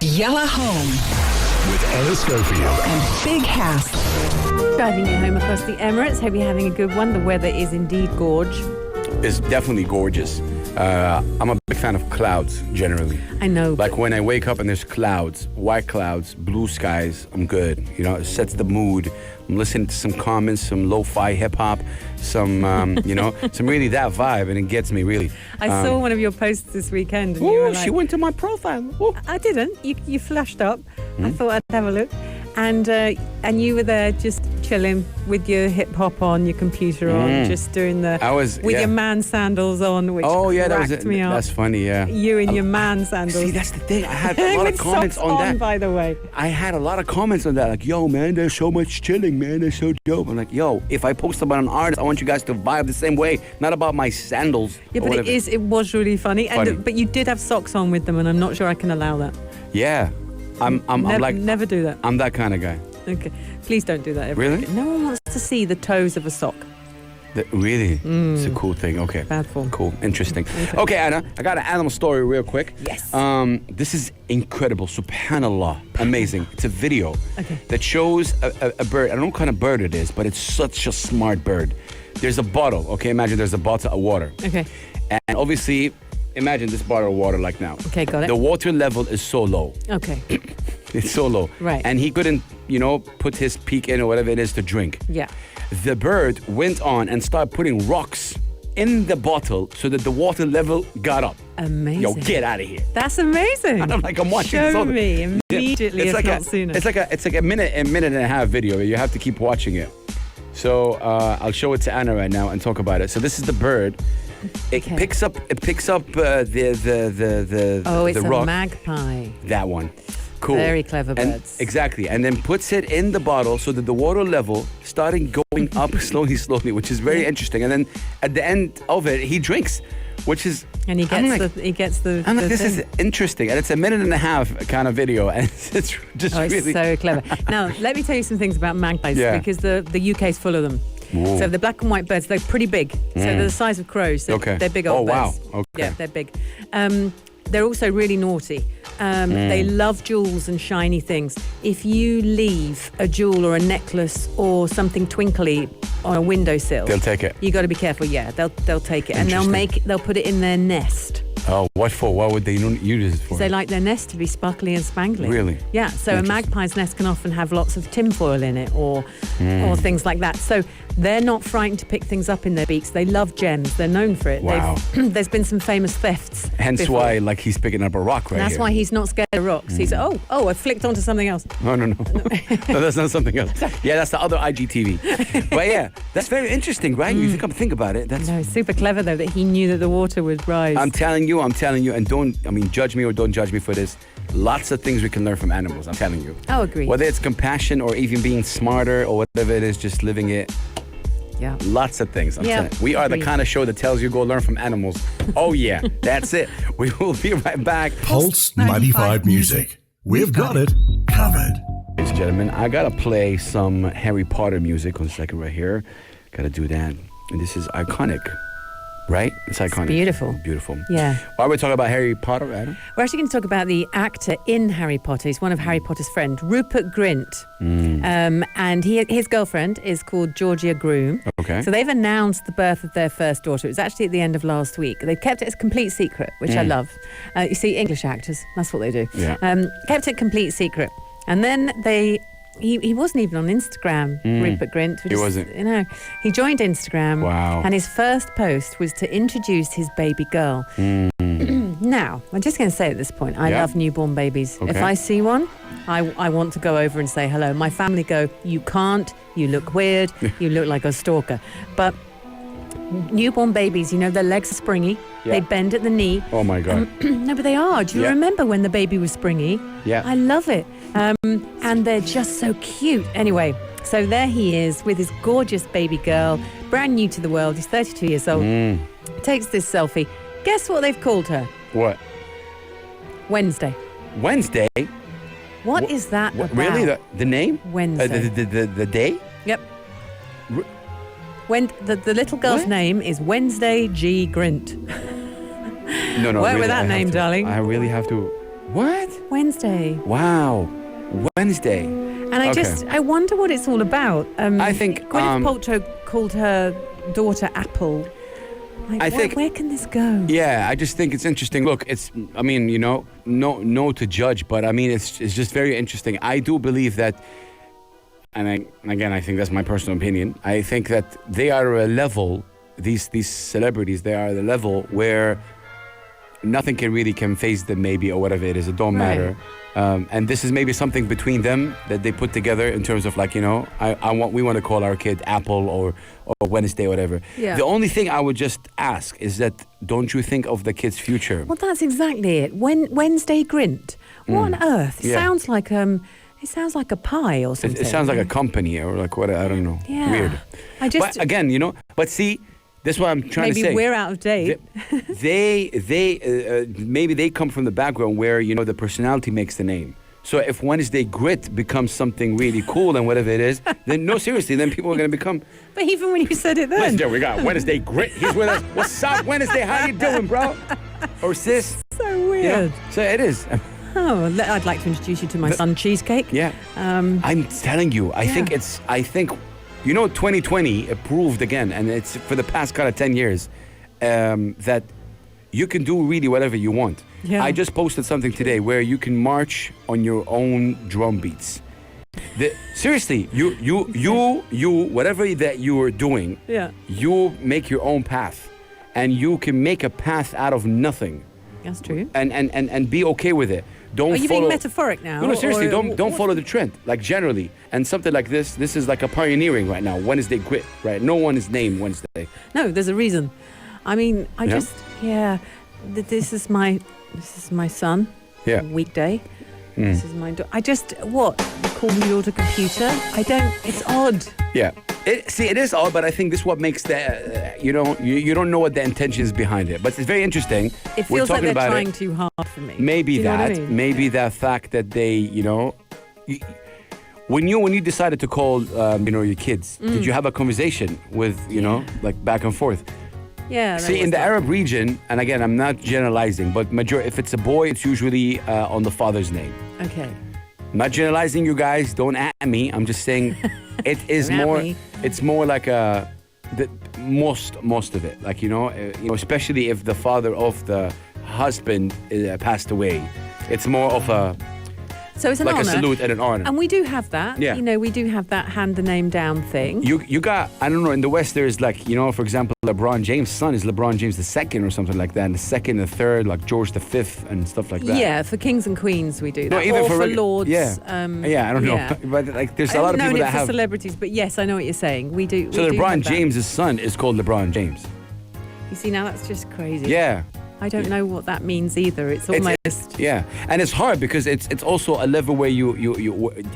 Yella Home with Anna Schofield and Big House. Driving you home across the Emirates. Hope you're having a good one. The weather is indeed gorge. It's definitely gorgeous. I'm a big fan of clouds, generally. I know. Like when I wake up and there's clouds, white clouds, blue skies, I'm good. You know, it sets the mood. I'm listening to some comments, some lo-fi hip-hop, some, some really that vibe, and it gets me, really. I saw one of your posts this weekend. And Ooh, you were like, she went to my profile. Ooh. I didn't. You flashed up. I thought I'd have a look. And you were there just chilling with your hip hop on, your computer on, just doing your man sandals on, which cracked me up. That's funny, yeah. You in your man sandals. See, that's the thing. I had a lot of comments on that. By the way, I had a lot of comments on that, like, "Yo, man, there's so much chilling, man. They're so dope." I'm like, "Yo, if I post about an artist, I want you guys to vibe the same way, not about my sandals." Yeah, but it was really funny. But you did have socks on with them, and I'm not sure I can allow that. Yeah. I'm like, never do that. I'm that kind of guy. Okay, please don't do that. Really? No one wants to see the toes of a sock. Really? It's a cool thing. Okay. Bad form. Cool. Interesting. Okay, Anna, I got an animal story real quick. Yes. This is incredible. Subhanallah. Amazing. It's a video that shows a bird. I don't know what kind of bird it is, but it's such a smart bird. There's a bottle. Okay, imagine there's a bottle of water. Okay. And obviously, imagine this bottle of water like now. Okay, got it. The water level is so low. Okay. It's so low. Right. And he couldn't, put his peak in or whatever it is to drink. Yeah. The bird went on and started putting rocks in the bottle so that the water level got up. Amazing. Yo, get out of here. That's amazing. And I'm like, I'm watching Show this. me immediately, if not sooner. It's like a minute and a half video. You have to keep watching it. So I'll show it to Anna right now and talk about it. So this is the bird. It picks up the Oh, it's rock. a magpie. That one. Cool. Very clever birds. Exactly. And then puts it in the bottle so that the water level started going up slowly, which is very interesting. And then at the end of it, he drinks, which is... And he gets the I'm like, this thing. is interesting. And it's a minute and a half kind of video. And it's just it's really... so clever. Now, let me tell you some things about magpies, because the UK is full of them. Whoa. So the black and white birds, they're pretty big. So they're the size of crows. So they're big old birds. Oh, wow. Okay. Yeah, they're big. They're also really naughty. They love jewels and shiny things. If you leave a jewel or a necklace or something twinkly on a windowsill, They'll take it. You got to be careful. Yeah, they'll take it, and they'll put it in their nest. Oh, what for? What would they use it for? They like their nest to be sparkly and spangly. Really? Yeah. So a magpie's nest can often have lots of tinfoil in it, or things like that. So they're not frightened to pick things up in their beaks. They love gems. They're known for it. Wow. There's been some famous thefts. Hence before. why, like, he's picking up a rock right That's here. why he's not scared of rocks. He's I flicked onto something else. No. No, that's not something else. Yeah, that's the other IGTV. But yeah, that's very interesting, right? You think about it. That's No, it's super clever though that he knew that the water would rise. I'm telling you, and judge me or don't judge me for this. Lots of things we can learn from animals, I'm telling you. Oh, agree. Whether it's compassion or even being smarter or whatever it is, just living it. Yeah. Lots of things. I'm telling you. We are the kind of show that tells you go learn from animals. Oh yeah, that's it. We will be right back. Pulse 95 Music. We've got it covered. Ladies and gentlemen, I gotta play some Harry Potter music. 1 second right here. Gotta do that. And this is iconic. Right? It's iconic. Beautiful. Beautiful. Yeah. Why are we talking about Harry Potter, Adam? We're actually going to talk about the actor in Harry Potter. He's one of Harry Potter's friends, Rupert Grint. And his girlfriend is called Georgia Groom. Okay. So they've announced the birth of their first daughter. It was actually at the end of last week. They've kept it as a complete secret, which I love. You see, English actors, that's what they do. Yeah. Kept it complete secret. And then He wasn't even on Instagram, Rupert Grint. He wasn't. He joined Instagram. Wow. And his first post was to introduce his baby girl. Now, I'm just going to say at this point, I love newborn babies. Okay. If I see one, I want to go over and say hello. My family go, you can't, you look weird, you look like a stalker. But newborn babies, their legs are springy. Yeah. They bend at the knee. Oh my God. No, but they are. Do you remember when the baby was springy? Yeah. I love it. And they're just so cute. Anyway, so there he is with his gorgeous baby girl, brand new to the world. He's 32 years old. Takes this selfie. Guess what they've called her? What? Wednesday. Wednesday? What is that about? Really? The name? Wednesday. The day? Yep. When the little girl's name is Wednesday G. Grint. No. Work really, with that name, darling. I really have to. What? Wednesday. Wow. Wednesday. And I wonder what it's all about. I think Gwyneth Paltrow called her daughter Apple. Like, where can this go? Yeah, I just think it's interesting. Look, I mean, you know, no to judge, but I mean, it's just very interesting. I do believe that, and again, I think that's my personal opinion. I think that they are a level, these celebrities, they are the level where nothing can phase them, maybe, or whatever it is. It don't matter. And this is maybe something between them that they put together in terms of, like, you know, we want to call our kid Apple or Wednesday or whatever. Yeah. The only thing I would just ask is that, don't you think of the kid's future? Well, that's exactly it. Wednesday Grint. What on earth? It sounds like it sounds like a pie or something. It sounds like a company or like what, I don't know. Yeah. Weird. But again, you know, see, that's what I'm trying to say. Maybe we're out of date. Maybe they come from the background where, you know, the personality makes the name. So if Wednesday Grit becomes something really cool and whatever it is, then no, seriously, then people are going to become... But even when you said it then... There we got Wednesday Grit. He's with us. What's up, Wednesday? How you doing, bro? Or sis? So weird. Yeah. So it is. Oh, I'd like to introduce you to my son, Cheesecake. Yeah. I'm telling you, I think, you know, 2020 proved again, and it's for the past kind of 10 years, that you can do really whatever you want. Yeah. I just posted something today where you can march on your own drum beats. Seriously, you whatever that you are doing, you make your own path, and you can make a path out of nothing. That's true. And be okay with it. Don't Are you follow, being metaphoric now? No, seriously, don't follow the trend. Like, generally, and something like this is like a pioneering right now. Wednesday Grit, right? No one is named Wednesday. No, there's a reason. I mean, this is my son. Yeah. Weekday. This is my daughter. Call me daughter computer? It's odd. Yeah. It is odd, but I think this is what makes you don't know what the intention is behind it. But it's very interesting. It feels like they're trying too hard for me. Maybe you know that. What I mean? Maybe the fact that they, you know, when you decided to call, your kids, did you have a conversation with, you know, like back and forth? Yeah. See, in the Arab region, and again, I'm not generalizing, but if it's a boy, it's usually on the father's name. Okay. I'm not generalizing, you guys. Don't at me. I'm just saying it is more. It's more like most of it. Like, you know, especially if the father of the husband passed away, it's more of a. So it's an like honor. a salute and an honor. And we do have that. Yeah. You know, we do have that hand the name down thing. You got, I don't know, in the West there's like, you know, for example, LeBron James' son is LeBron James II or something like that. And the second and the third, like George V and stuff like that. Yeah, for kings and queens we do that. No, even or for lords. Yeah. I don't know. But like there's a lot of people that have. for celebrities, but yes, I know what you're saying. We do. So we LeBron James' son is called LeBron James. You see, now that's just crazy. Yeah. I don't know what that means either. It's almost and it's hard because it's also a level where you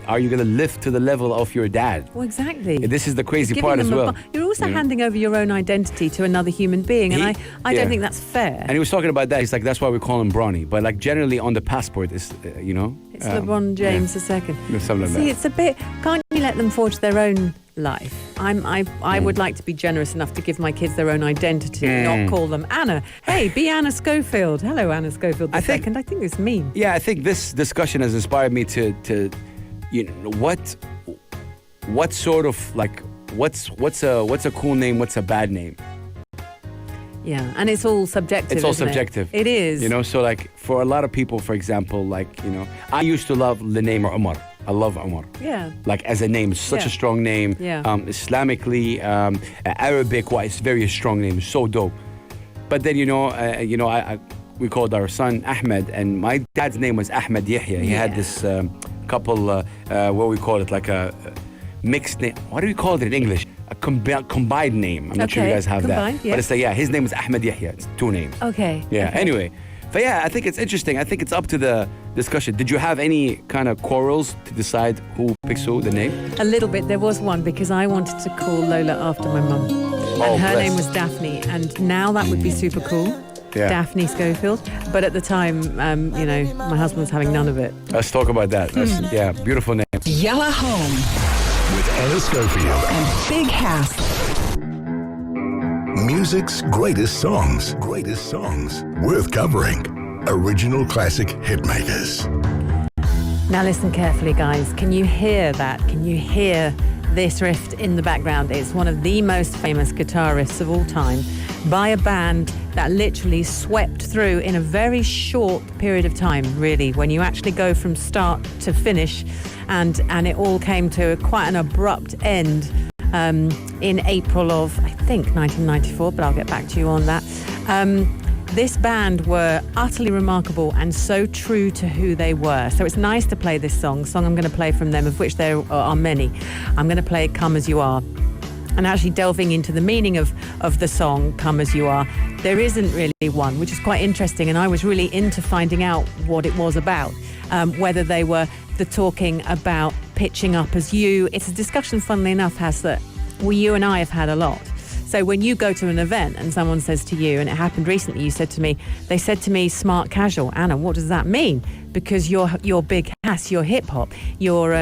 are you gonna live to the level of your dad? Well, exactly. This is the crazy part as well. You're also handing over your own identity to another human being, and I don't think that's fair. And he was talking about that. He's like, that's why we call him Bronny, but like generally on the passport is it's LeBron James II. Something like See, it's a bit. Can't you let them forge their own life? I would like to be generous enough to give my kids their own identity, not call them Anna. Hey, be Anna Schofield. Hello, Anna Schofield. I think it's mean. Yeah, I think this discussion has inspired me to you know, what sort of like what's a cool name, what's a bad name? Yeah, and it's all subjective. It's all isn't subjective. It is. You know, so like for a lot of people, for example, like, you know, I used to love the name Umar. I love Umar. Yeah. Like as a name, it's such a strong name. Yeah. Islamically, Arabic-wise, very strong name. It's so dope. But then, we called our son Ahmed, and my dad's name was Ahmed Yahya. He had this couple, what we call it, like a mixed name. What do we call it in English? A combined name. I'm not sure you guys have that. Yeah. But it's like, his name is Ahmed Yahya. It's two names. Okay. Yeah, okay. Anyway. But yeah, I think it's interesting. I think it's up to the discussion. Did you have any kind of quarrels to decide who picks who, the name? A little bit. There was one because I wanted to call Lola after my mum. And her name was Daphne. And now that would be super cool. Yeah. Daphne Schofield. But at the time, my husband was having none of it. Let's talk about that. Beautiful name. Yalla Home. With Anna Schofield. And Big Hass. Music's greatest songs. Greatest songs. Worth covering. Original Classic Hitmakers. Now listen carefully, guys. Can you hear that? Can you hear this riff in the background? It's one of the most famous guitar riffs of all time by a band that literally swept through in a very short period of time, really, when you actually go from start to finish, and it all came to quite an abrupt end in April of, I think, 1994, but I'll get back to you on that. This band were utterly remarkable and so true to who they were. So it's nice to play this song I'm going to play from them, of which there are many. I'm going to play Come As You Are. And actually delving into the meaning of the song, Come As You Are, there isn't really one, which is quite interesting. And I was really into finding out what it was about, whether they were the talking about pitching up as you. It's a discussion, funnily enough, you and I have had a lot. So when you go to an event and someone says to you, and it happened recently, they said to me, smart casual. Anna, what does that mean? Because you're big ass, you're hip hop, you're,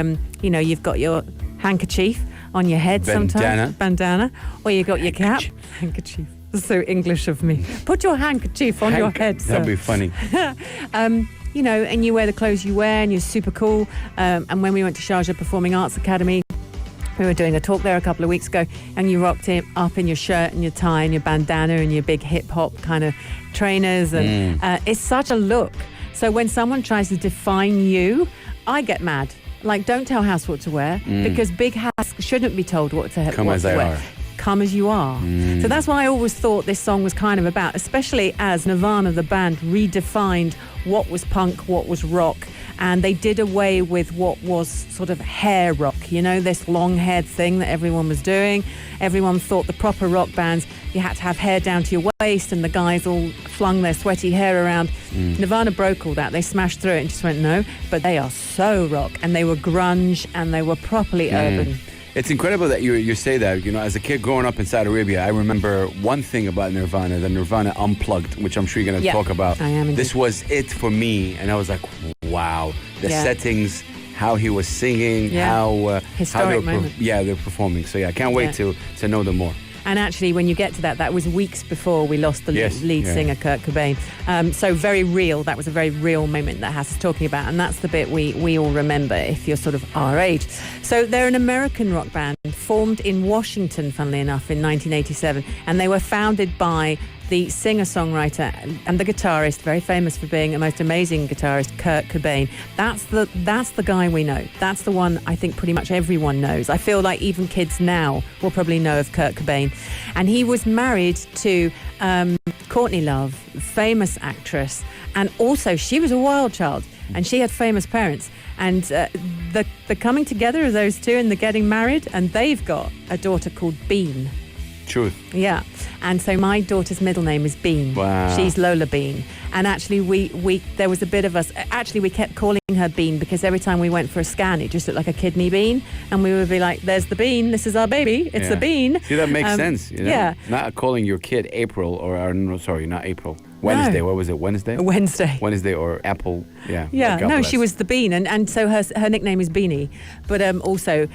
you've got your handkerchief on your head sometimes. Bandana. Or you got your cap. Handkerchief. That's so English of me. Put your handkerchief on your head, sir. That'd be funny. And you wear the clothes you wear and you're super cool. And when we went to Sharjah Performing Arts Academy, we were doing a talk there a couple of weeks ago, and you rocked it up in your shirt and your tie and your bandana and your big hip-hop kind of trainers. And it's such a look. So when someone tries to define you, I get mad. Like, don't tell House what to wear, because Big House shouldn't be told what to wear. Come as they are. Come as you are. So that's what I always thought this song was kind of about, especially as Nirvana, the band, redefined what was punk, what was rock, and they did away with what was sort of hair rock, this long-haired thing that everyone was doing. Everyone thought the proper rock bands, you had to have hair down to your waist, and the guys all flung their sweaty hair around. Nirvana broke all that. They smashed through it and just went, no, but they are so rock, and they were grunge, and they were properly urban. It's incredible that you say that. As a kid growing up in Saudi Arabia, I remember one thing about Nirvana, the Nirvana Unplugged, which I'm sure you're going to talk about. I am indeed. This was it for me, and I was like, wow. The settings, how he was singing, how historic moment. They're performing. So I can't wait to know them more. And actually, when you get to that was weeks before we lost the lead singer, Kurt Cobain. So very real. That was a very real moment that Hass is talking about. And that's the bit we all remember if you're sort of our age. So they're an American rock band formed in Washington, funnily enough, in 1987. And they were founded by the singer-songwriter and the guitarist, very famous for being a most amazing guitarist, Kurt Cobain. That's the guy we know. That's the one I think pretty much everyone knows. I feel like even kids now will probably know of Kurt Cobain. And he was married to Courtney Love, famous actress, and also she was a wild child, and she had famous parents. And the coming together of those two and the getting married, and they've got a daughter called Bean. Truth. Yeah. And so my daughter's middle name is Bean. Wow. She's Lola Bean. And actually there was a bit of us, we kept calling her Bean because every time we went for a scan, it just looked like a kidney bean. And we would be like, there's the bean, this is our baby, it's the bean. See, that makes sense. Yeah. Not calling your kid April not April. Wednesday. No. What was it? Wednesday? Wednesday or Apple. Yeah. Yeah. God no, bless. She was the Bean, and so her nickname is Beanie. But also,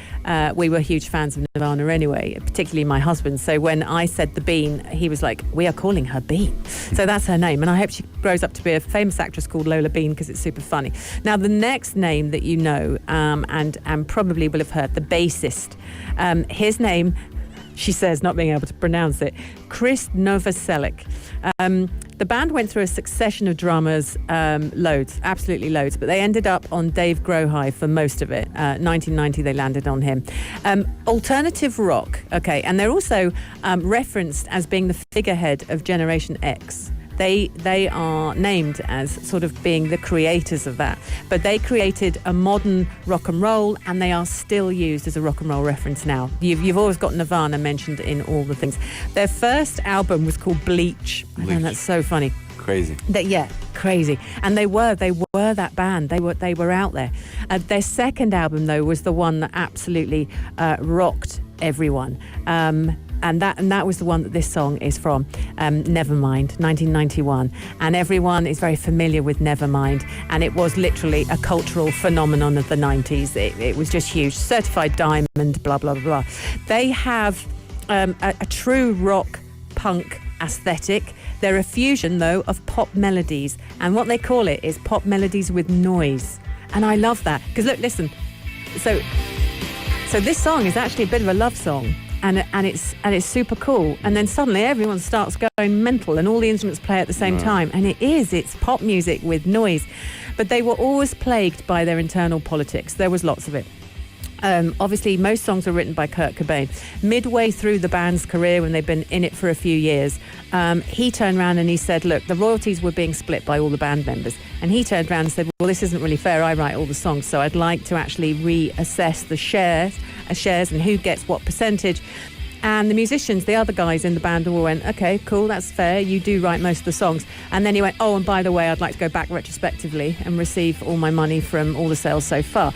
we were huge fans of Nirvana anyway, particularly my husband. So when I said the Bean, he was like, "We are calling her Bean." So that's her name, and I hope she grows up to be a famous actress called Lola Bean because it's super funny. Now, the next name that you know, and probably will have heard, the bassist, his name. She says, not being able to pronounce it, Chris Novoselic. The band went through a succession of drummers, absolutely loads, but they ended up on Dave Grohl for most of it. 1990, they landed on him. Alternative rock, okay, and they're also referenced as being the figurehead of Generation X. They are named as sort of being the creators of that. But they created a modern rock and roll, and they are still used as a rock and roll reference now. You've always got Nirvana mentioned in all the things. Their first album was called Bleach. I know, that's so funny. Crazy. Crazy. And they were that band. They were out there. Their second album, though, was the one that absolutely rocked everyone. And that was the one that this song is from, Nevermind, 1991. And everyone is very familiar with Nevermind. And it was literally a cultural phenomenon of the 90s. It was just huge. Certified diamond, blah, blah, blah. They have a true rock punk aesthetic. They're a fusion, though, of pop melodies. And what they call it is pop melodies with noise. And I love that. Because look, listen. So this song is actually a bit of a love song. And it's super cool. And then suddenly everyone starts going mental and all the instruments play at the same time. And it's pop music with noise. But they were always plagued by their internal politics. There was lots of it. Obviously, most songs were written by Kurt Cobain. Midway through the band's career, when they've been in it for a few years, he turned around and he said, look, the royalties were being split by all the band members. And he turned around and said, well, this isn't really fair. I write all the songs, so I'd like to actually reassess the shares and who gets what percentage. And the musicians, the other guys in the band, all went, okay, cool, that's fair. You do write most of the songs. And then he went, oh, and by the way, I'd like to go back retrospectively and receive all my money from all the sales so far.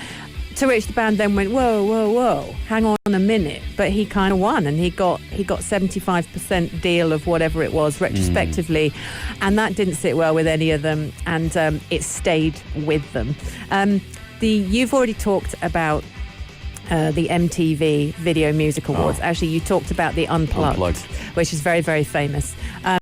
To which the band then went, whoa, hang on a minute. But he kind of won, and he got 75% deal of whatever it was retrospectively. And that didn't sit well with any of them, and it stayed with them. You've already talked about the MTV Video Music Awards. Actually, you talked about the Unplugged, which is very, very famous.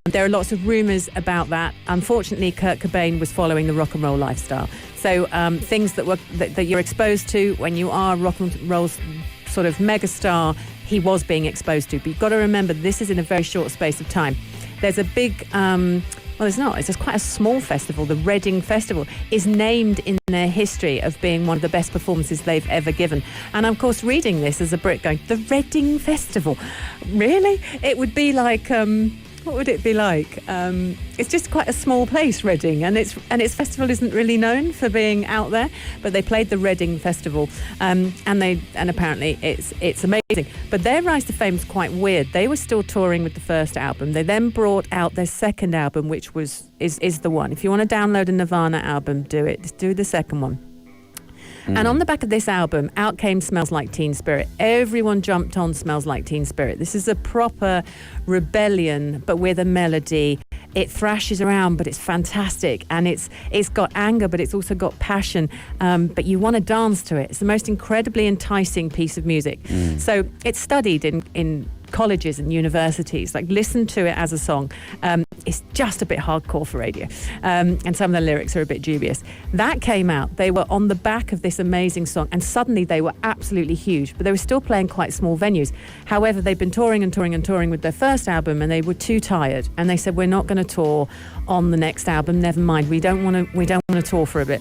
There are lots of rumours about that. Unfortunately, Kurt Cobain was following the rock and roll lifestyle. So things that you're exposed to when you are rock and roll sort of megastar, he was being exposed to. But you've got to remember, this is in a very short space of time. There's a big... well, it's not. It's just quite a small festival. The Reading Festival is named in their history of being one of the best performances they've ever given. And I'm, of course, reading this as a Brit going, the Reading Festival? Really? It would be like... what would it be like? It's just quite a small place, Reading, and its festival isn't really known for being out there. But they played the Reading Festival, and apparently it's amazing. But their rise to fame is quite weird. They were still touring with the first album. They then brought out their second album, which is the one. If you want to download a Nirvana album, do it. Just do the second one. And on the back of this album, out came Smells Like Teen Spirit. Everyone jumped on Smells Like Teen Spirit. This is a proper rebellion, but with a melody. It thrashes around, but it's fantastic. And it's got anger, but it's also got passion. But you want to dance to it. It's the most incredibly enticing piece of music. So it's studied in colleges and universities. Like, listen to it as a song. It's just a bit hardcore for radio, and some of the lyrics are a bit dubious. That came out. They were on the back of this amazing song, and suddenly they were absolutely huge, but they were still playing quite small venues. However, they've been touring with their first album, and they were too tired, and they said, we're not going to tour on the next album. Never mind, we don't want to tour for a bit.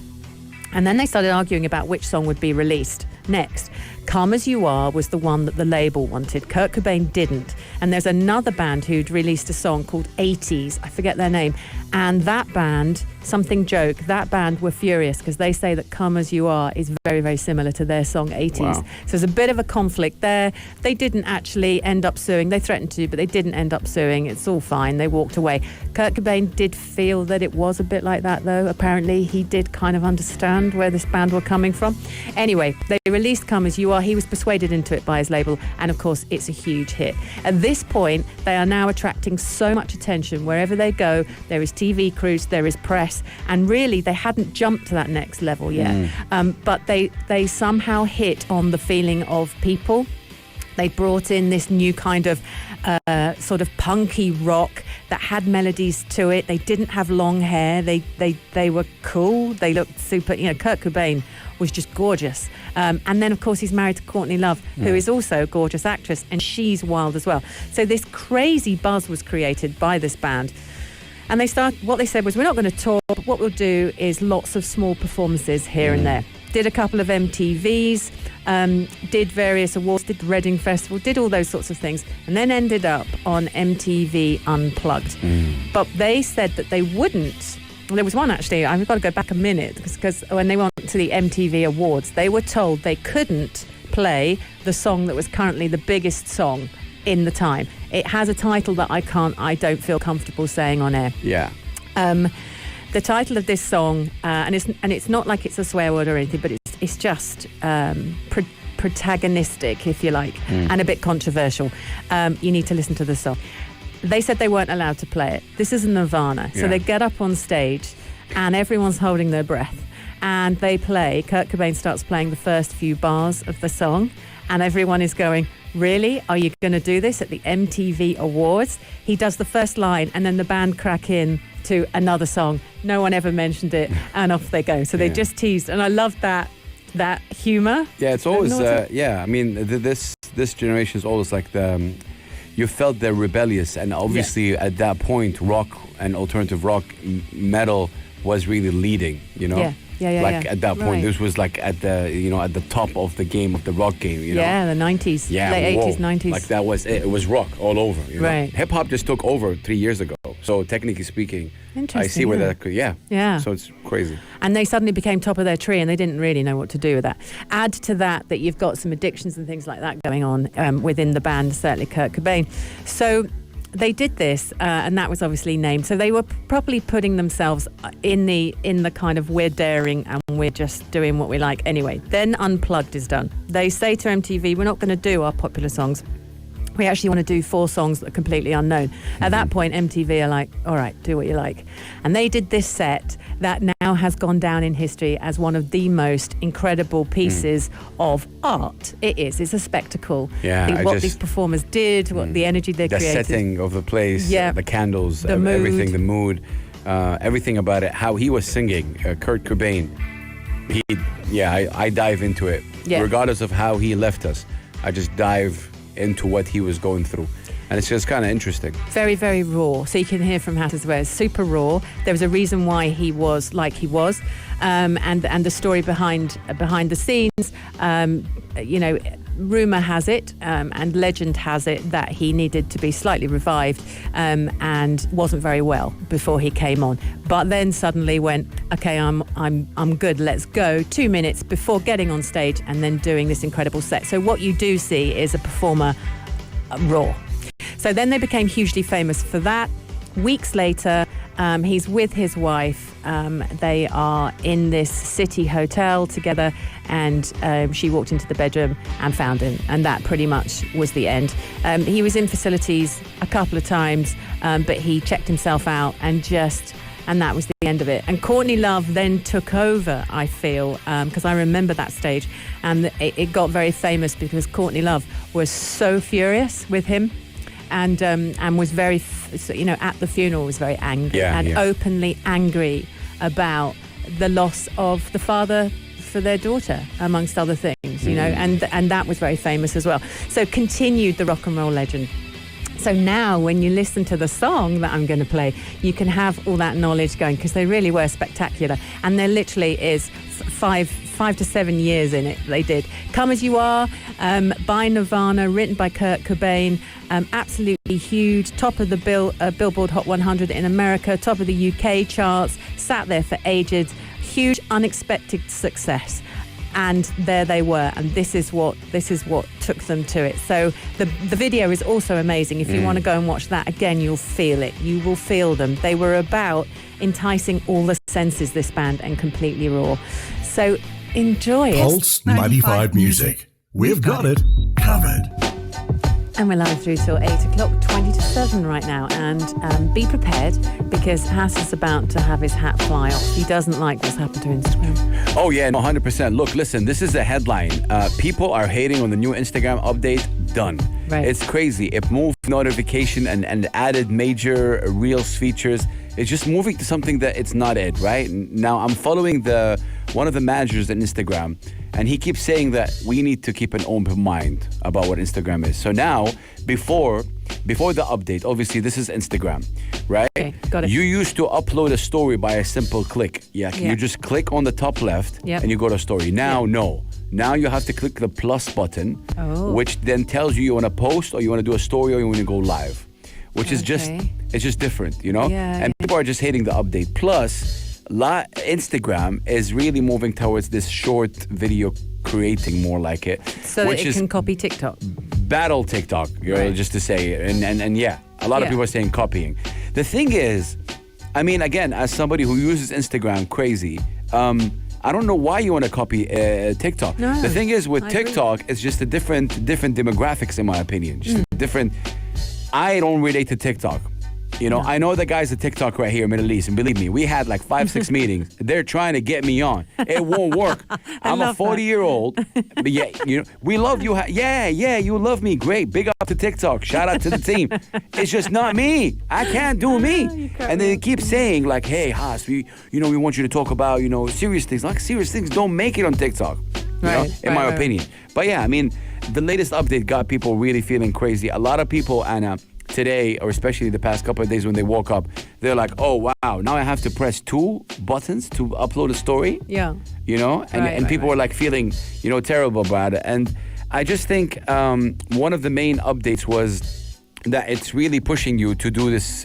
And then they started arguing about which song would be released next. Come As You Are was the one that the label wanted. Kurt Cobain didn't. And there's another band who'd released a song called 80s. I forget their name. And that band, Something Joke, that band were furious because they say that Come As You Are is very, very similar to their song 80s. Wow. So there's a bit of a conflict there. They didn't actually end up suing. They threatened to, but they didn't end up suing. It's all fine. They walked away. Kurt Cobain did feel that it was a bit like that, though. Apparently, he did kind of understand where this band were coming from. Anyway, they released Come As You Are. He was persuaded into it by his label, and of course it's a huge hit. At this point, they are now attracting so much attention. Wherever they go, there is TV crews, there is press, and really they hadn't jumped to that next level yet. But they somehow hit on the feeling of people. They brought in this new kind of sort of punky rock that had melodies to it. They didn't have long hair. They were cool. They looked super. Kurt Cobain was just gorgeous. And then, of course, he's married to Courtney Love, who is also a gorgeous actress, and she's wild as well. So this crazy buzz was created by this band. And what they said was, we're not going to tour, but what we'll do is lots of small performances here and there. Did a couple of MTVs, did various awards, did the Reading Festival, did all those sorts of things, and then ended up on MTV Unplugged. But they said that they wouldn't. Well, there was one, actually, I've got to go back a minute, because when they went to the MTV Awards, they were told they couldn't play the song that was currently the biggest song in the time. It has a title that I don't feel comfortable saying on air. Yeah. The title of this song, and it's not like it's a swear word or anything, but it's just protagonistic, if you like, and a bit controversial. You need to listen to the song. They said they weren't allowed to play it. This is Nirvana. So they get up on stage and everyone's holding their breath. And they play, Kurt Cobain starts playing the first few bars of the song. and everyone is going, really? Are you going to do this at the MTV Awards? He does the first line, and then the band crack in to another song. No one ever mentioned it, and off they go. So they just teased, and I loved that humour. Yeah, it's always I mean, this generation is always like you felt they're rebellious, and obviously at that point, rock and alternative rock, metal was really leading. You know. Yeah. Like at that point, this was like at the top of the game, of the rock game. You know? Yeah, the 90s, late 80s, 90s. Like that was it. It was rock all over. You know? Right. Hip hop just took over 3 years ago. So technically speaking, I see where that could. Yeah. So it's crazy. And they suddenly became top of their tree, and they didn't really know what to do with that. Add to that you've got some addictions and things like that going on within the band, certainly Kurt Cobain. So they did this, and that was obviously named. So they were properly putting themselves in the kind of we're daring and we're just doing what we like anyway. Then Unplugged is done. They say to MTV, we're not going to do our popular songs. We actually want to do 4 songs that are completely unknown. At that point, MTV are like, all right, do what you like. And they did this set that now has gone down in history as one of the most incredible pieces of art. It is. It's a spectacle. Yeah, what these performers did, what the energy they created. The setting of the place, the candles, everything, the mood, everything about it, how he was singing, Kurt Cobain. I dive into it. Yeah. Regardless of how he left us, I just dive into what he was going through, and it's just kind of interesting. Very, very raw. So you can hear from Hat as well. Super raw. There was a reason why he was like he was, and the story behind the scenes. Rumor has it, and legend has it, that he needed to be slightly revived, and wasn't very well before he came on. But then suddenly went, okay, I'm good. Let's go. 2 minutes before getting on stage, and then doing this incredible set. So what you do see is a performer raw. So then they became hugely famous for that. Weeks later, he's with his wife. They are in this city hotel together, and she walked into the bedroom and found him, and that pretty much was the end. He was in facilities a couple of times, but he checked himself out, and that was the end of it. And Courtney Love then took over, I feel, because I remember that stage, and it got very famous because Courtney Love was so furious with him, and was very, at the funeral was very angry openly angry about the loss of the father for their daughter, amongst other things, and that was very famous as well. So continued the rock and roll legend. So now when you listen to the song that I'm going to play, you can have all that knowledge going, because they really were spectacular. And there literally is 5 to 7 years in it. They did Come As You Are, by Nirvana, written by Kurt Cobain, absolutely huge, top of the Billboard Hot 100 in America, top of the UK charts, sat there for ages, huge unexpected success. And there they were, and this is what took them to it. So the video is also amazing. If you want to go and watch that again, you'll feel it. You will feel them. They were about enticing all the senses, this band, and completely raw. So enjoy it. Pulse 95 Music. We've got it covered. And we're live through till 8 o'clock, 20 to 7 right now. And be prepared, because Hass is about to have his hat fly off. He doesn't like what's happened to Instagram. Oh, yeah, no, 100%. Look, listen, this is a headline. People are hating on the new Instagram update. Done. Right. It's crazy. It moved notification and added major Reels features. It's just moving to something that it's not it, right? Now, I'm following one of the managers at Instagram, and he keeps saying that we need to keep an open mind about what Instagram is. So now, before the update, obviously this is Instagram, right? Okay, got it. You used to upload a story by a simple click. Yeah. You just click on the top left and you go to story. Now, no. Now you have to click the plus button, which then tells you want to post, or you want to do a story, or you want to go live, which is it's just different, Yeah, and people are just hating the update. Plus, Instagram is really moving towards this short video creating, more like it. So that it can copy TikTok. Battle TikTok, just to say. And yeah, a lot of people are saying copying. The thing is, I mean, again, as somebody who uses Instagram crazy, I don't know why you want to copy TikTok. No, the thing is, with TikTok, it's just a different demographics, in my opinion. Just different. I don't relate to TikTok. You know, I know the guys at TikTok right here in Middle East, and believe me, we had like 5-6 meetings. They're trying to get me on. It won't work. I'm a 40-year-old, but yeah, you know, we love you. Yeah, you love me. Great. Big up to TikTok. Shout out to the team. It's just not me. I can't do me. And they keep saying like, hey, Haas, we want you to talk about, serious things. Like serious things don't make it on TikTok. In my opinion. But yeah, I mean, the latest update got people really feeling crazy. A lot of people, Anna, today, or especially the past couple of days when they woke up, they're like, oh, wow, now I have to press 2 buttons to upload a story. Yeah. And people were like feeling, terrible about it. And I just think one of the main updates was that it's really pushing you to do this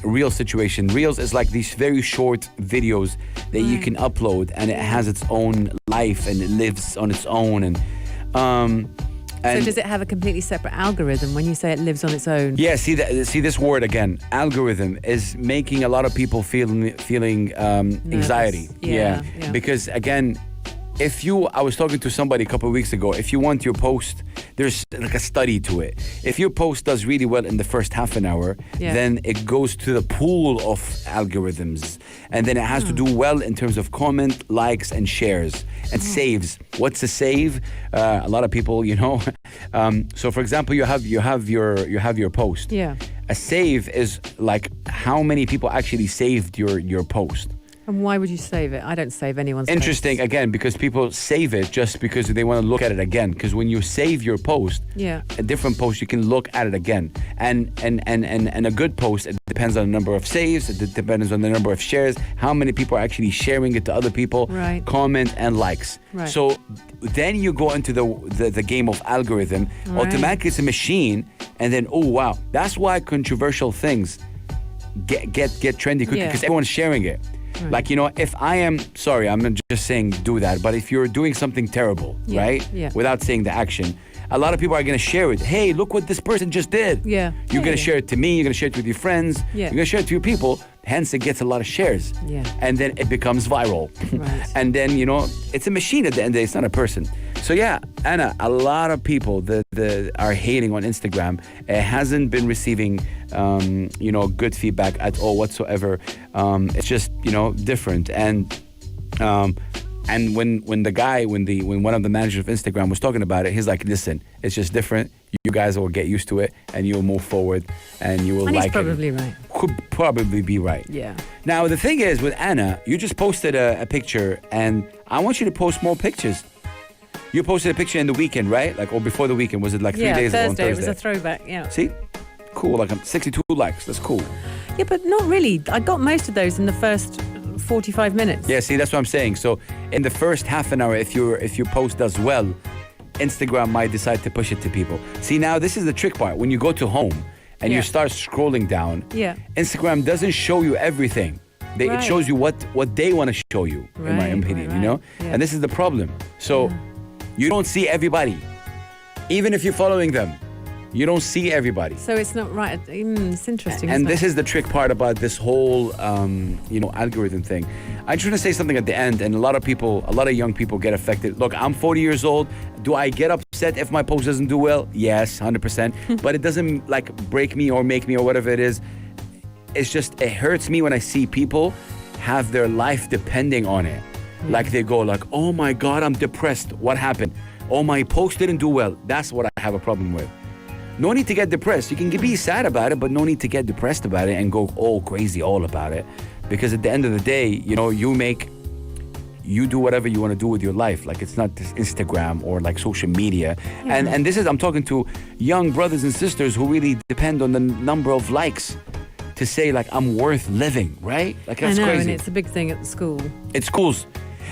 Reel situation. Reels is like these very short videos that you can upload, and it has its own life and it lives on its own. And so does it have a completely separate algorithm when you say it lives on its own? Yeah, see this word again. Algorithm is making a lot of people feeling anxiety. Yeah. Because again, I was talking to somebody a couple of weeks ago, if you want your post, there's like a study to it. If your post does really well in the first half an hour, then it goes to the pool of algorithms. And then it has to do well in terms of comment, likes, and shares, and saves. What's a save? A lot of people, so for example, you have your post. Yeah. A save is like how many people actually saved your post. And why would you save it? I don't save anyone's Interesting, posts. Again, because people save it just because they want to look at it again. Because when you save your post, a different post, you can look at it again. And a good post, it depends on the number of saves, it depends on the number of shares, how many people are actually sharing it to other people, comment and likes. Right. So then you go into the game of algorithm. Right. Automatically it's a machine, and then, oh wow, that's why controversial things get trendy quickly, because everyone's sharing it. Right. Like, if I am, sorry, I'm not just saying do that, but if you're doing something terrible, right? Yeah. Without saying the action, a lot of people are going to share it. Hey, look what this person just did. Yeah. You're going to share it to me. You're going to share it with your friends. Yeah. You're going to share it to your people. Hence, it gets a lot of shares. Yeah. And then it becomes viral. Right. And then, it's a machine at the end of the day. It's not a person. So yeah, Anna, a lot of people that are hating on Instagram. It hasn't been receiving, good feedback at all whatsoever. It's just, different. And when one of the managers of Instagram was talking about it, he's like, listen, it's just different. You guys will get used to it, and you'll move forward, and you will like it. He's probably right. Could probably be right. Yeah. Now, the thing is, with Anna, you just posted a picture, and I want you to post more pictures. You posted a picture in the weekend, right? Or before the weekend. Was it like 3 days ago on Thursday? It was a throwback, yeah. See? Cool, 62 likes. That's cool. Yeah, but not really. I got most of those in the first 45 minutes. Yeah, see, that's what I'm saying. So in the first half an hour, if your post does well, Instagram might decide to push it to people. See, now this is the trick part. When you go to home and you start scrolling down, Instagram doesn't show you everything. It shows you what they want to show you, in my opinion, Yeah. And this is the problem. So you don't see everybody. Even if you're following them, you don't see everybody. So it's not right. It's interesting. And this is the trick part about this whole, algorithm thing. I just want to say something at the end, and a lot of young people get affected. Look, I'm 40 years old. Do I get upset if my post doesn't do well? Yes, 100%. But it doesn't break me or make me or whatever it is. It's just, it hurts me when I see people have their life depending on it. Like they go oh my God, I'm depressed. What happened? Oh, my post didn't do well. That's what I have a problem with. No need to get depressed. You can be sad about it, but no need to get depressed about it and go all crazy all about it. Because at the end of the day, you do whatever you want to do with your life. It's not this Instagram or social media. Yeah. And this is, I'm talking to young brothers and sisters who really depend on the number of likes to say I'm worth living, right? That's I know, crazy. And it's a big thing at school. It's schools.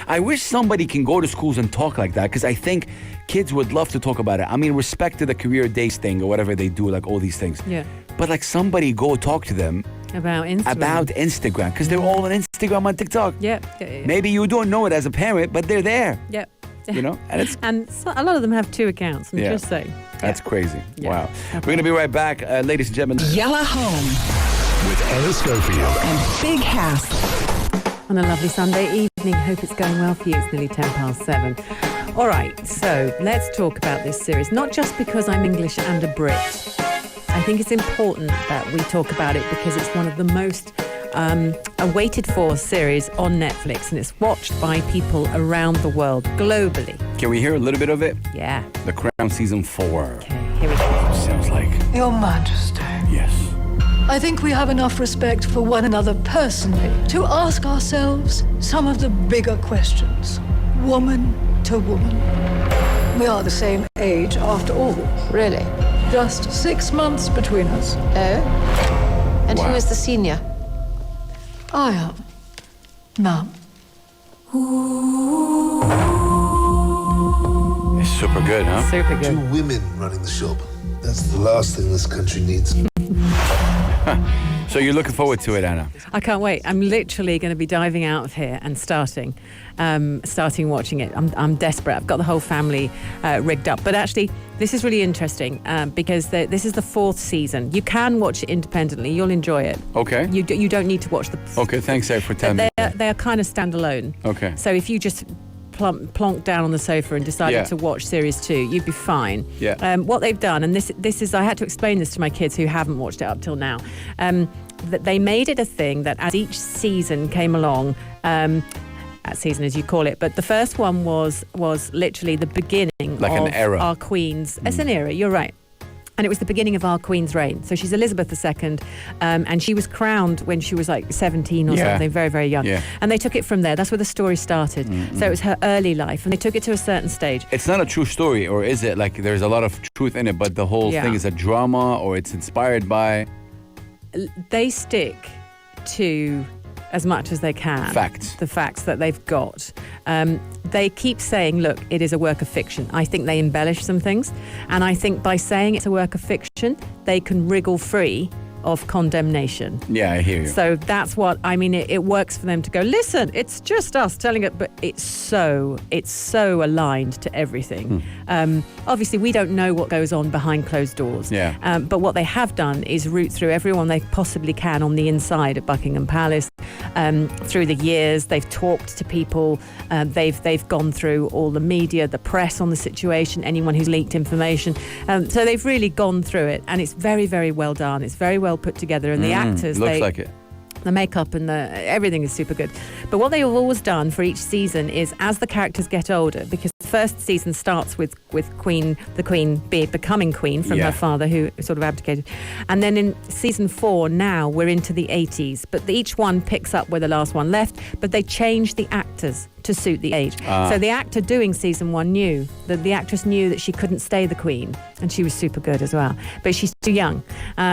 I wish somebody can go to schools and talk like that, because I think kids would love to talk about it. I mean, respect to the career days thing or whatever they do, all these things. Yeah. But somebody go talk to them about Instagram. Because they're all on Instagram and TikTok. Yeah. Maybe you don't know it as a parent, but they're there. Yeah. And so a lot of them have 2 accounts. I'm just saying. That's crazy. Yeah. Wow. We're going to be right back, ladies and gentlemen. Yellow Home with Anna Schofield and Big Hass. On a lovely Sunday evening. Hope it's going well for you. It's nearly 7:10. All right, so let's talk about this series. Not just because I'm English and a Brit. I think it's important that we talk about it because it's one of the most awaited for series on Netflix, and it's watched by people around the world, globally. Can we hear a little bit of it? Yeah. The Crown Season 4. Okay, here we go. Sounds like... Your Majesty. Yes. I think we have enough respect for one another personally to ask ourselves some of the bigger questions, woman to woman. We are the same age after all. Really? Just 6 months between us. Oh? And who is the senior? I am. Ma'am. It's super good, huh? Super good. 2 women running the shop. That's the last thing this country needs. So you're looking forward to it, Anna? I can't wait. I'm literally going to be diving out of here and starting watching it. I'm desperate. I've got the whole family rigged up. But actually, this is really interesting because this is the 4th season. You can watch it independently. You'll enjoy it. Okay. You don't need to watch the... Okay, thanks, Ed, for telling me. They're kind of standalone. Okay. So if you just plonked down on the sofa and decided to watch series 2, you'd be fine. Yeah. What they've done, and this is, I had to explain this to my kids who haven't watched it up till now, that they made it a thing that as each season came along, season as you call it, but the first one was literally the beginning like of an era. our Queen's. It's an era, you're right. And it was the beginning of our Queen's reign. So she's Elizabeth II, and she was crowned when she was like 17 or something, very, very young. Yeah. And they took it from there. That's where the story started. So it was her early life, and they took it to a certain stage. It's not a true story, or is it? Like, there's a lot of truth in it, but the whole thing is a drama, or it's inspired by... They stick to as much as they can. Facts. The facts that they've got. They keep saying, look, it is a work of fiction. I think they embellish some things. And I think by saying it's a work of fiction, they can wriggle free of condemnation. Yeah, I hear you. So that's what, I mean, it works for them to go, listen, it's just us telling it, but it's so aligned to everything. Obviously, we don't know what goes on behind closed doors. Yeah. But what they have done is root through everyone they possibly can on the inside at Buckingham Palace. Through the years, they've talked to people. They've gone through all the media, the press on the situation, anyone who's leaked information. So they've really gone through it, and it's very, very well done. It's very well put together, and the actors looks like it. The makeup and everything is super good. But what they have always done for each season is, as the characters get older, because the first season starts with the Queen becoming Queen from her father, who sort of abdicated. And then in season 4, now we're into the 80s. But each one picks up where the last one left, but they change the actors to suit the age. So the actor doing season 1 knew that the actress knew that she couldn't stay the Queen, and she was super good as well. But she's too young.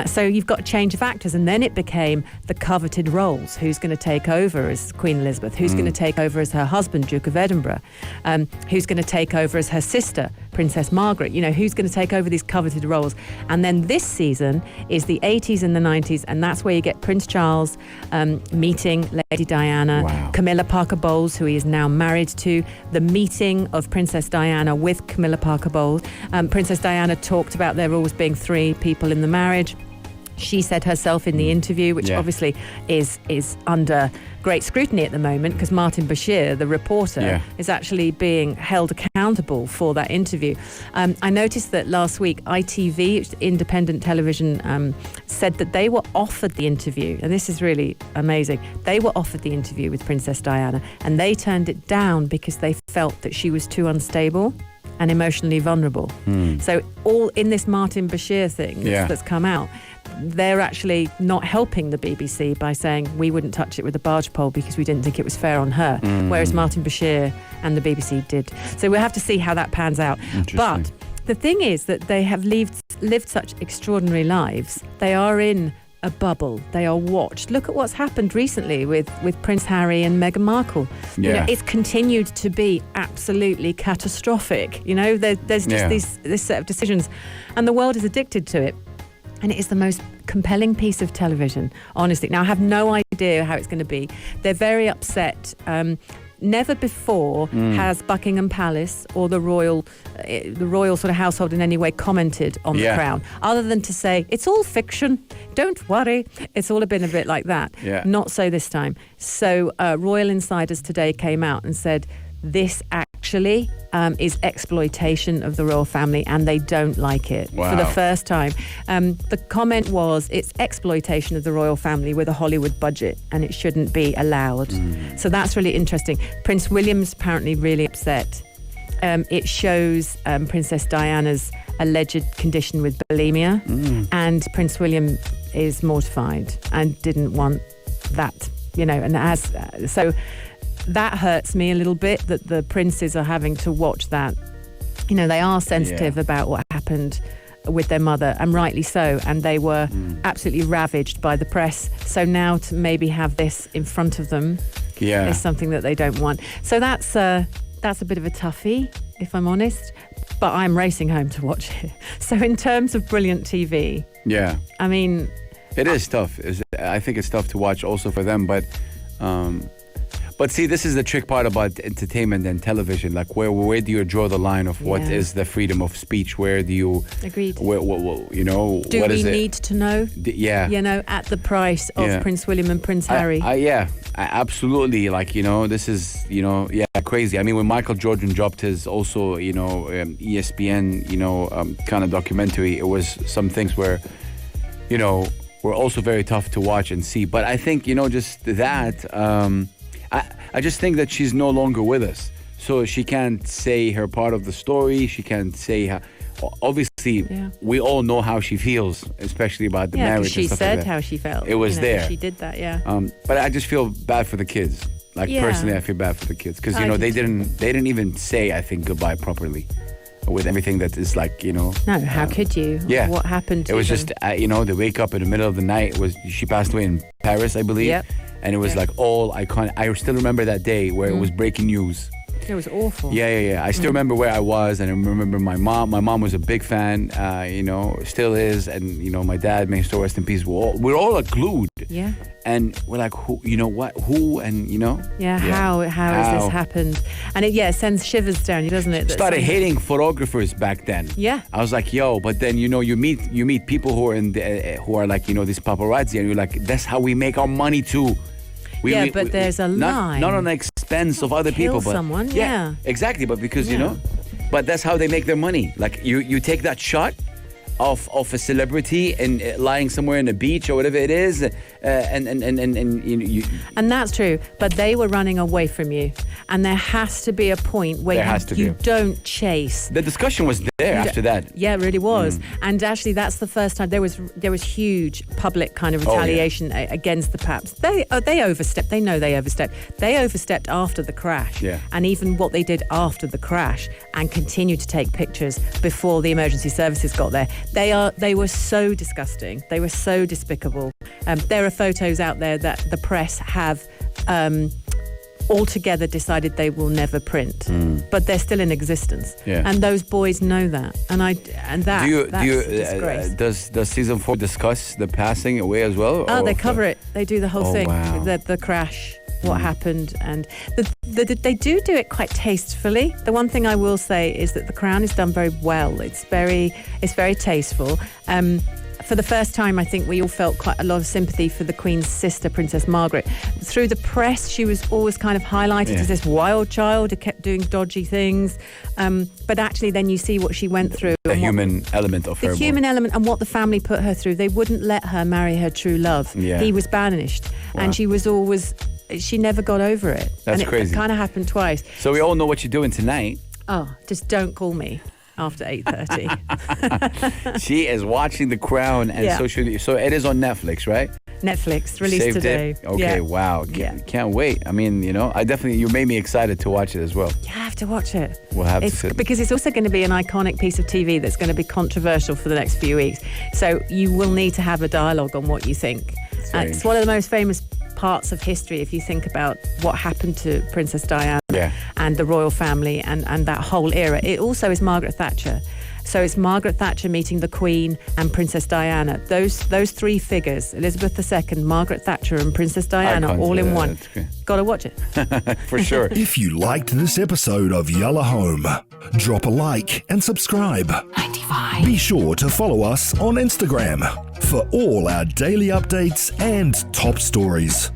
So you've got a change of actors, and then it became the coveted roles. Who's going to take over as Queen Elizabeth? Who's going to take over as her husband, Duke of Edinburgh? Who's going to take over as her sister, Princess Margaret? You know, who's going to take over these coveted roles? And then this season is the 80s and the 90s, and that's where you get Prince Charles meeting Lady Diana, Camilla Parker Bowles, who he is now married to, the meeting of Princess Diana with Camilla Parker Bowles. Princess Diana talked about there always being 3 people in the marriage. She said herself in the interview, which obviously is under great scrutiny at the moment, because Martin Bashir, the reporter, is actually being held accountable for that interview. I noticed that last week ITV, independent television, said that they were offered the interview, and this is really amazing. They were offered the interview with Princess Diana, and they turned it down because they felt that she was too unstable and emotionally vulnerable. So all in this Martin Bashir thing that's come out, they're actually not helping the BBC by saying we wouldn't touch it with a barge pole because we didn't think it was fair on her, whereas Martin Bashir and the BBC did. So we'll have to see how that pans out. But the thing is that they have lived such extraordinary lives. They are in a bubble. They are watched. Look at what's happened recently with Prince Harry and Meghan Markle. You know, it's continued to be absolutely catastrophic. You know, there's just this set of decisions, and the world is addicted to it. And it is the most compelling piece of television, honestly. Now, I have no idea how it's going to be. They're very upset. Never before has Buckingham Palace or the royal sort of household in any way commented on the Crown, other than to say, it's all fiction, don't worry. It's all been a bit like that. Not so this time. So royal insiders today came out and said, this actually is exploitation of the royal family, and they don't like it for the first time. The comment was, it's exploitation of the royal family with a Hollywood budget, and it shouldn't be allowed. So that's really interesting. Prince William's apparently really upset. It shows Princess Diana's alleged condition with bulimia, and Prince William is mortified and didn't want that, and so that hurts me a little bit, that the princes are having to watch that. They are sensitive about what happened with their mother, and rightly so, and they were absolutely ravaged by the press. So now to maybe have this in front of them is something that they don't want. So that's a bit of a toughie, if I'm honest, but I'm racing home to watch it. So in terms of brilliant TV, I mean, it is tough. I think it's tough to watch also for them, but see, this is the trick part about entertainment and television. Like, where do you draw the line of what is the freedom of speech? Where do you... Agreed. Do what is we it? need to know? At the price of Prince William and Prince Harry. Absolutely. Like, this is, crazy. I mean, when Michael Jordan dropped his also, ESPN, kind of documentary, it was some things where, were also very tough to watch and see. But I think, just that... I just think that she's no longer with us. So she can't say her part of the story. She can't say how... Obviously, we all know how she feels, especially about the marriage. She and stuff said like that. how she felt. It was there. She did that, But I just feel bad for the kids. Like, personally, I feel bad for the kids. Because, they didn't even say, I think, goodbye properly. With everything that is like, No, how could you? Yeah. What happened to It was them? just, they wake up in the middle of the night. She passed away in Paris, I believe. Yep. And it was like all iconic. I still remember that day where it was breaking news. It was awful. Yeah. I still remember where I was, and I remember my mom. My mom was a big fan, still is, and my dad, may still rest in peace. We're all like glued. Yeah. And we're like, who? Who? And how has this happened? And it sends shivers down you, doesn't it? Started hating photographers back then. Yeah. I was like, but then you meet people who are who are like these paparazzi, and you're like, that's how we make our money too. But there's a line. Not on the expense of other people, but someone. exactly. But because but that's how they make their money. Like you take that shot of a celebrity and lying somewhere in a beach or whatever it is, and that's true. But they were running away from you, and there has to be a point where you don't chase. The discussion was there after that. Yeah, it really was. And actually, that's the first time there was huge public kind of retaliation against the Paps. They overstepped. They know they overstepped. They overstepped after the crash. Yeah. And even what they did after the crash, and continued to take pictures before the emergency services got there. They were so disgusting. They were so despicable. There are photos out there that the press have altogether decided they will never print, but they're still in existence. Yeah. And those boys know that. That's a disgrace. Does season 4 discuss the passing away as well? Oh, they cover it. They do the whole thing. Wow. The crash. What happened, and they do it quite tastefully. The one thing I will say is that The Crown is done very well. It's very tasteful. For the first time, I think we all felt quite a lot of sympathy for the Queen's sister, Princess Margaret. Through the press, she was always kind of highlighted as this wild child who kept doing dodgy things. But actually, then you see what she went through. The human element of her. The human element and what the family put her through. They wouldn't let her marry her true love. Yeah. He was banished, and she was always... She never got over it. That's crazy. It kind of happened twice. So we all know what you're doing tonight. Oh, just don't call me after 8:30. She is watching The Crown, and so it is on Netflix, right? Netflix, released Saved today. It? Okay, wow. Can't wait. I mean, you made me excited to watch it as well. You have to watch it. We'll have to sit. Because it's also going to be an iconic piece of TV that's going to be controversial for the next few weeks. So you will need to have a dialogue on what you think. It's one of the most famous parts of history if you think about what happened to Princess Diana and the royal family and that whole era. It also is Margaret Thatcher. So it's Margaret Thatcher meeting the Queen and Princess Diana. Those three figures, Elizabeth II, Margaret Thatcher and Princess Diana, all in one. Got to watch it. For sure. If you liked this episode of Yalla Home, drop a like and subscribe. 95. Be sure to follow us on Instagram for all our daily updates and top stories.